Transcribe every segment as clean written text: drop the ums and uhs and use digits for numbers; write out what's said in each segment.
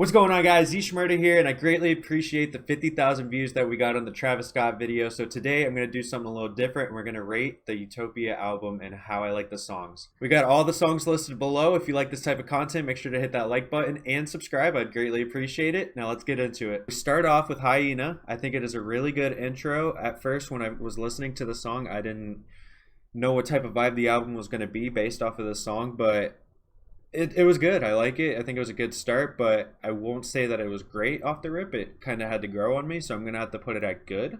What's going on, guys? Murder here, and I greatly appreciate the 50,000 views that we got on the Travis Scott video. So today I'm going to do something a little different, and we're going to rate the Utopia album and how I like the songs. We got all the songs listed below. If you like this type of content, make sure to hit that like button and subscribe. I'd greatly appreciate it. Now let's get into it. We start off with Hyena. I think it is a really good intro. At first, when I was listening to the song, I didn't know what type of vibe the album was going to be based off of the song, but it was good. I like it. I think it was a good start, but I won't say that it was great off the rip. It kind of had to grow on me, so I'm going to have to put it at good.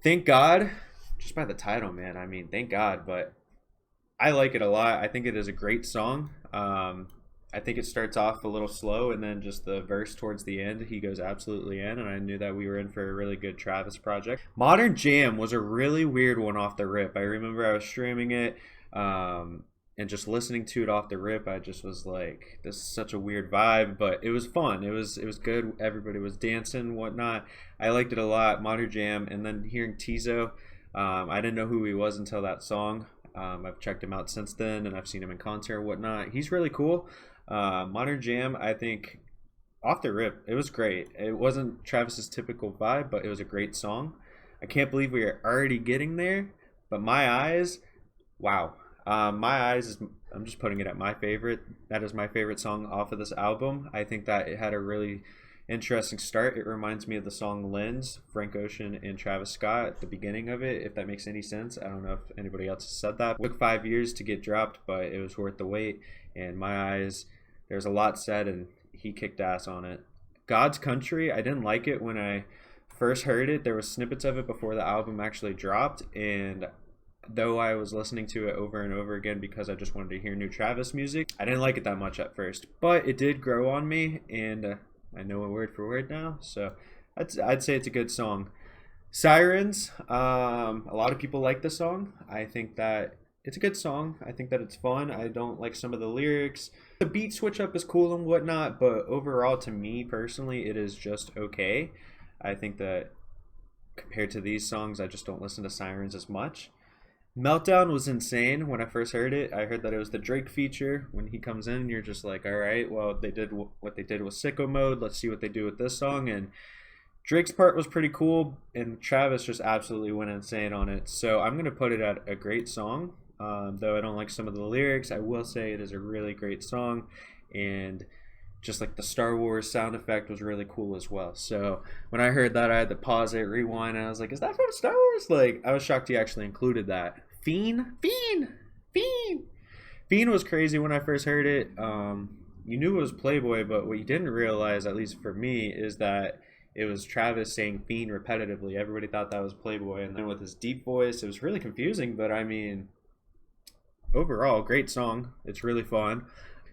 Thank God, just by the title, man. I mean, thank God, but I like it a lot. I think it is a great song. I think it starts off a little slow, and then just the verse towards the end, he goes absolutely in, and I knew that we were in for a really good Travis project. Modern Jam was a really weird one off the rip. I remember I was streaming it, and just listening to it off the rip, I just was like, this is such a weird vibe, but it was fun. It was good. Everybody was dancing, whatnot. I liked it a lot. Modern Jam, and then hearing Tizo, I didn't know who he was until that song. I've checked him out since then, and I've seen him in concert and whatnot. He's really cool. Modern Jam, I think, off the rip, it was great. It wasn't Travis's typical vibe, but it was a great song. I can't believe we are already getting there, but My Eyes, wow. My Eyes is, I'm just putting it at my favorite. That is my favorite song off of this album. I think that it had a really interesting start. It reminds me of the song Lens, Frank Ocean and Travis Scott at the beginning of it, if that makes any sense. I don't know if anybody else has said that. It took 5 years to get dropped, but it was worth the wait. And My Eyes, there's a lot said, and he kicked ass on it. God's Country, I didn't like it when I first heard it. There was snippets of it before the album actually dropped, and though I was listening to it over and over again because I just wanted to hear new Travis music, I didn't like it that much at first, but it did grow on me, and I know it word for word now, so I'd say it's a good song. Sirens, a lot of people like the song. I think that it's a good song. I think that it's fun. I don't like some of the lyrics. The beat switch up is cool and whatnot, but overall, to me personally, it is just okay. I think that compared to these songs, I just don't listen to Sirens as much. Meltdown was insane when I first heard it. I heard that it was the Drake feature. When he comes in, you're just like, all right, well, they did what they did with Sicko Mode. Let's see what they do with this song. And Drake's part was pretty cool, and Travis just absolutely went insane on it. So I'm going to put it at a great song. Though I don't like some of the lyrics, I will say it is a really great song. And just like the Star Wars sound effect was really cool as well. So when I heard that, I had to pause it, rewind, and I was like, is that from Star Wars? Like, I was shocked he actually included that. Fiend was crazy when I first heard it. You knew it was Playboy, but what you didn't realize, at least for me, is that it was Travis saying Fiend repetitively. Everybody thought that was Playboy, and then with his deep voice, it was really confusing, but I mean, overall, great song. It's really fun.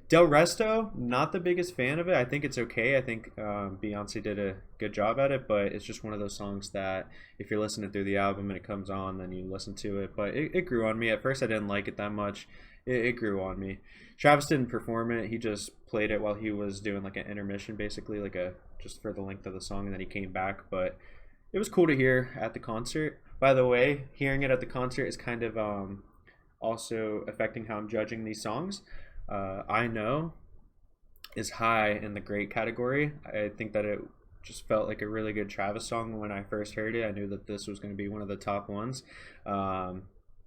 Del Resto, not the biggest fan of it. I think it's okay. I think Beyonce did a good job at it, but it's just one of those songs that if you're listening through the album and it comes on, then you listen to it. But it grew on me. At first, I didn't like it that much. It grew on me. Travis didn't perform it. He just played it while he was doing like an intermission, basically, like a just for the length of the song, and then he came back. But it was cool to hear at the concert. By the way, hearing it at the concert is kind of also affecting how I'm judging these songs. I Know is high in the great category. I think that it just felt like a really good Travis song when I first heard it. I knew that this was going to be one of the top ones.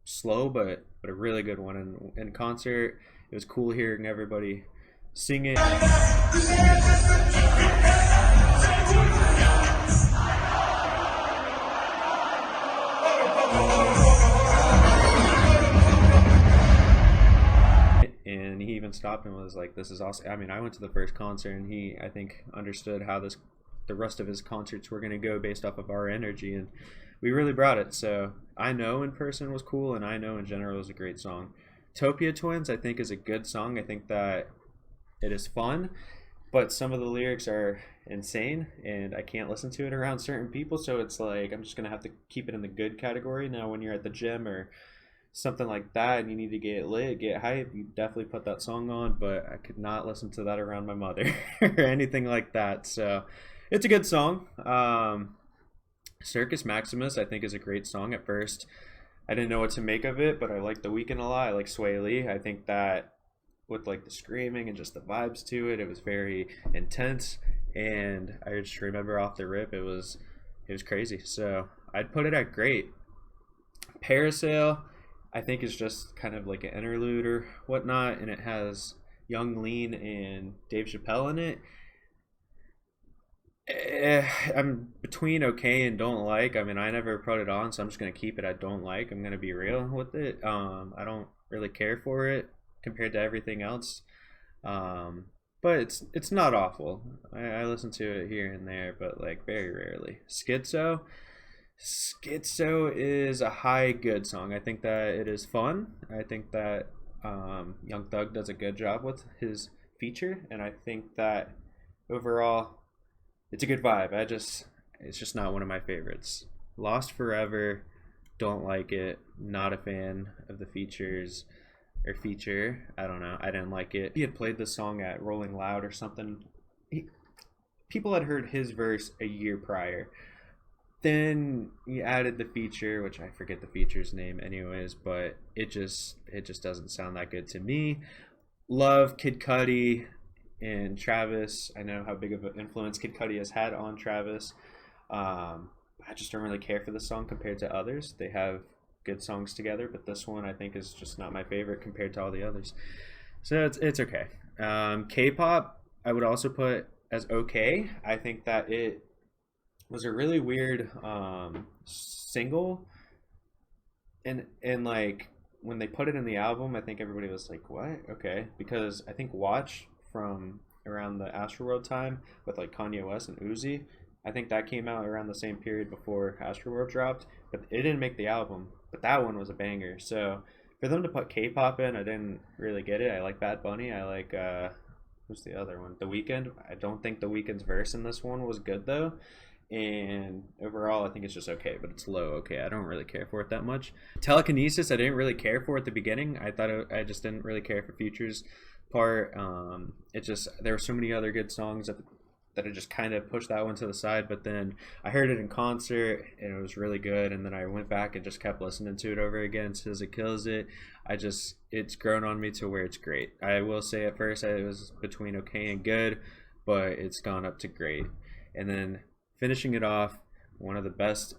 Slow, but a really good one. In concert, it was cool hearing everybody sing it. And he even stopped and was like, this is awesome. I mean, I went to the first concert, and he, I think, understood how the rest of his concerts were going to go based off of our energy, and we really brought it. So I Know in person was cool, and I Know in general was a great song. Utopia Twins, I think, is a good song. I think that it is fun, but some of the lyrics are insane, and I can't listen to it around certain people, so it's like I'm just going to have to keep it in the good category. Now, when you're at the gym or something like that and you need to get lit, get hype, you definitely put that song on, but I could not listen to that around my mother or anything like that. So it's a good song. Circus Maximus, I think, is a great song. At first I didn't know what to make of it, but I like The Weeknd a lot. I like Sway Lee. I think that with like the screaming and just the vibes to it. It was very intense, and I just remember off the rip, it was crazy. So I'd put it at great. Parasail, I think, is just kind of like an interlude or whatnot, and it has Young Lean and Dave Chappelle in it. I'm between okay and don't like. I mean, I never put it on, so I'm just gonna keep it. I don't like. I'm gonna be real with it. I don't really care for it compared to everything else. Um, but it's not awful. I listen to it here and there, but like very rarely. Schizo is a high good song. I think that it is fun. I think that Young Thug does a good job with his feature, and I think that overall it's a good vibe. It's just not one of my favorites. Lost Forever, don't like it. Not a fan of the features or feature. I don't know. I didn't like it. He had played the song at Rolling Loud or something. People had heard his verse a year prior. Then he added the feature, which I forget the feature's name anyways, but it just doesn't sound that good to me. Love Kid Cudi and Travis. I know how big of an influence Kid Cudi has had on Travis. I just don't really care for this song compared to others. They have good songs together, but this one I think is just not my favorite compared to all the others. So it's okay. K-pop I would also put as okay. I think that it was a really weird single, and like when they put it in the album, I think everybody was like, "What?" Okay, because I think Watch from around the Astroworld time with like Kanye West and Uzi, I think that came out around the same period before Astroworld dropped, but it didn't make the album. But that one was a banger. So for them to put K-pop in, I didn't really get it. I like Bad Bunny. I like who's the other one? The Weeknd. I don't think The Weeknd's verse in this one was good though. And overall, I think it's just okay, but it's low okay. I don't really care for it that much. Telekinesis, I didn't really care for at the beginning. I just didn't really care for Future's part. It just there were so many other good songs that I just kind of pushed that one to the side. But then I heard it in concert and it was really good. And then I went back and just kept listening to it over again. Says it kills it. It's grown on me to where it's great. I will say at first it was between okay and good, but it's gone up to great. And then finishing it off, one of the best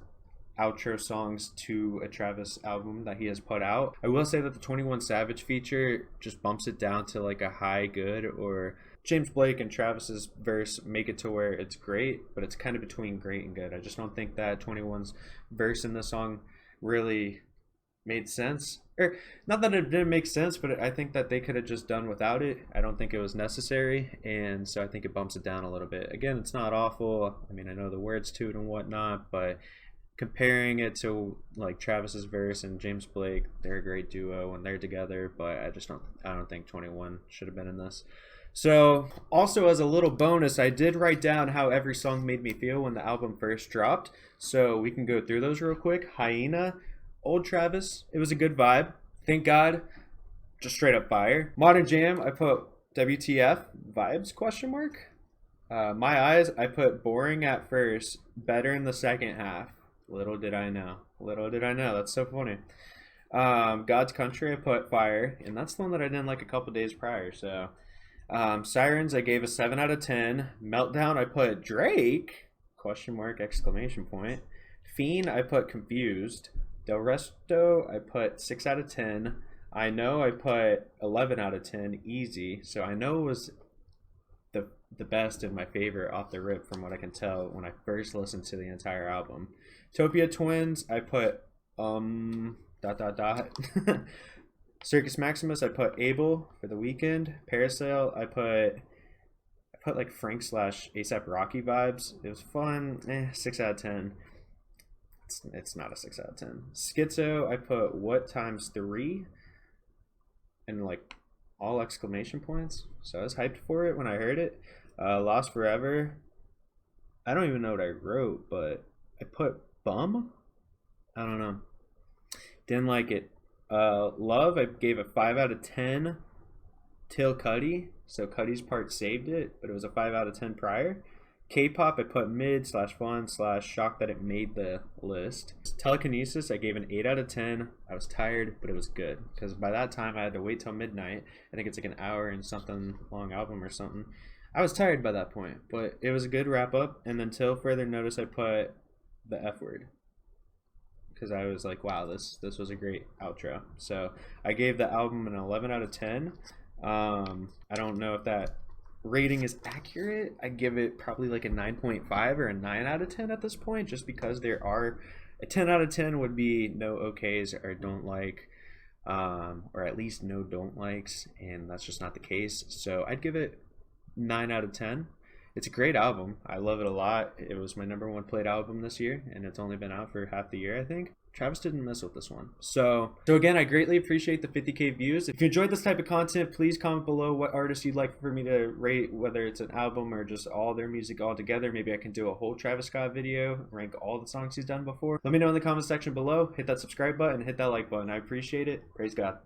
outro songs to a Travis album that he has put out. I will say that the 21 Savage feature just bumps it down to like a high good, or James Blake and Travis's verse make it to where it's great, but it's kind of between great and good. I just don't think that 21's verse in the song really made sense. Or not that it didn't make sense, but I think that they could have just done without it. I don't think it was necessary, and so I think it bumps it down a little bit. Again, it's not awful. I mean, I know the words to it and whatnot, but comparing it to like Travis's verse and James Blake, they're a great duo when they're together, but I don't think 21 should have been in this. So also as a little bonus, I did write down how every song made me feel when the album first dropped, so we can go through those real quick. Hyena, old Travis, it was a good vibe. Thank God, just straight up fire. Modern Jam, I put WTF vibes question mark. My Eyes, I put boring at first, better in the second half. Little did I know. Little did I know. That's so funny. God's Country, I put fire, and that's the one that I didn't like a couple days prior. So Sirens, I gave a 7 out of 10. Meltdown, I put Drake question mark exclamation point. Fiend, I put confused. Del Resto, I put 6 out of 10. I Know, I put 11 out of 10. Easy. So I Know was the best and my favorite off the rip from what I can tell when I first listened to the entire album. Utopia Twins, I put dot dot dot. Circus Maximus, I put Able for the Weekend. Parasail, I put like Frank slash ASAP Rocky vibes. It was fun. 6 out of 10. It's not a 6 out of 10. Schizo, I put what times 3 and like all exclamation points. So I was hyped for it when I heard it. Lost Forever, I don't even know what I wrote, but I put bum. I don't know. Didn't like it. Love, I gave a 5 out of 10 till Cudi. So Cudi's part saved it, but it was a 5 out of 10 prior. K-pop, I put mid slash fun slash shocked that it made the list. Telekinesis, I gave an 8 out of 10. I was tired, but it was good because by that time I had to wait till midnight. I think it's like an hour and something long album or something. I was tired by that point, but it was a good wrap up. And then till further notice, I put the F word because I was like, wow, this was a great outro. So I gave the album an 11 out of 10. I don't know if that rating is accurate. I give it probably like a 9.5 or a 9 out of 10 at this point, just because there are a 10 out of 10 would be no okays or don't like, or at least no don't likes, and that's just not the case. So I'd give it 9 out of 10. It's a great album. I love it a lot. It was my #1 played album this year, and it's only been out for half the year, I think. Travis didn't mess with this one. So again, I greatly appreciate the 50K views. If you enjoyed this type of content, please comment below what artists you'd like for me to rate, whether it's an album or just all their music all together. Maybe I can do a whole Travis Scott video, rank all the songs he's done before. Let me know in the comment section below. Hit that subscribe button, hit that like button. I appreciate it. Praise God.